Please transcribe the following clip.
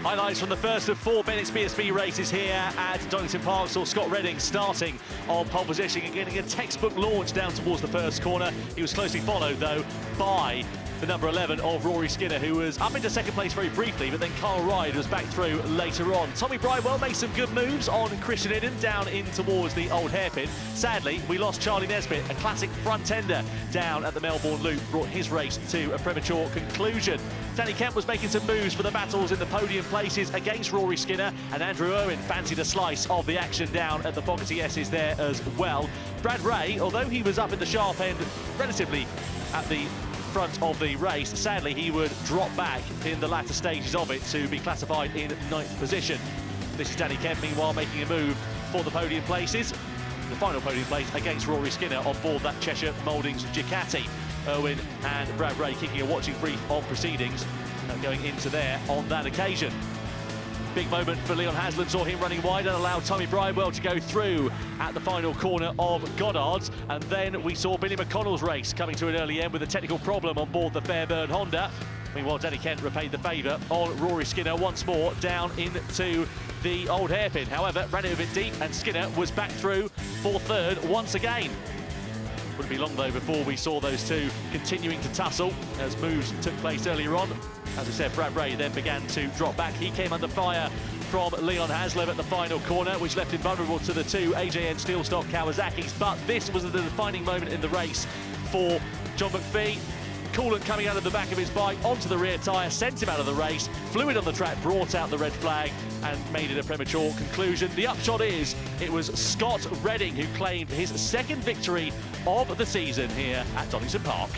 Highlights from the first of 4 Bennetts BSB races here at Donington Park saw Scott Redding starting on pole position and getting a textbook launch down towards the first corner. He was closely followed, though, by the number 11 of Rory Skinner, who was up into second place very briefly, but then Carl Ryde was back through later on. Tommy Bridewell makes some good moves on Christian Iden down in towards the old hairpin. Sadly, we lost Charlie Nesbitt, a classic front-ender down at the Melbourne Loop, brought his race to a premature conclusion. Danny Kemp was making some moves for the battles in the podium places against Rory Skinner, and Andrew Owen fancied a slice of the action down at the Fogarty S's there as well. Brad Ray, although he was up in the sharp end relatively at the front of the race, sadly he would drop back in the latter stages of it to be classified in 9th position. This is Danny Kemp, meanwhile, making a move for the podium places. The final podium place against Rory Skinner on board that Cheshire Mouldings Ducati. Owen and Brad Ray kicking a watching brief on proceedings going into there on that occasion. Big moment for Leon Haslam, saw him running wide and allowed Tommy Bridewell to go through at the final corner of Goddard's. And then we saw Billy McConnell's race coming to an early end with a technical problem on board the Fairburn Honda. Meanwhile, Danny Kent repaid the favour on Rory Skinner once more down into the old hairpin. However, ran it a bit deep and Skinner was back through for third once again. Wouldn't be long, though, before we saw those two continuing to tussle as moves took place earlier on. As I said, Brad Ray then began to drop back. He came under fire from Leon Haslam at the final corner, which left him vulnerable to the two AJN Steelstock Kawasaki's. But this was the defining moment in the race for John McPhee. Coolant coming out of the back of his bike onto the rear tyre, sent him out of the race. Fluid on the track brought out the red flag and made it a premature conclusion. The upshot is it was Scott Redding who claimed his second victory of the season here at Donington Park.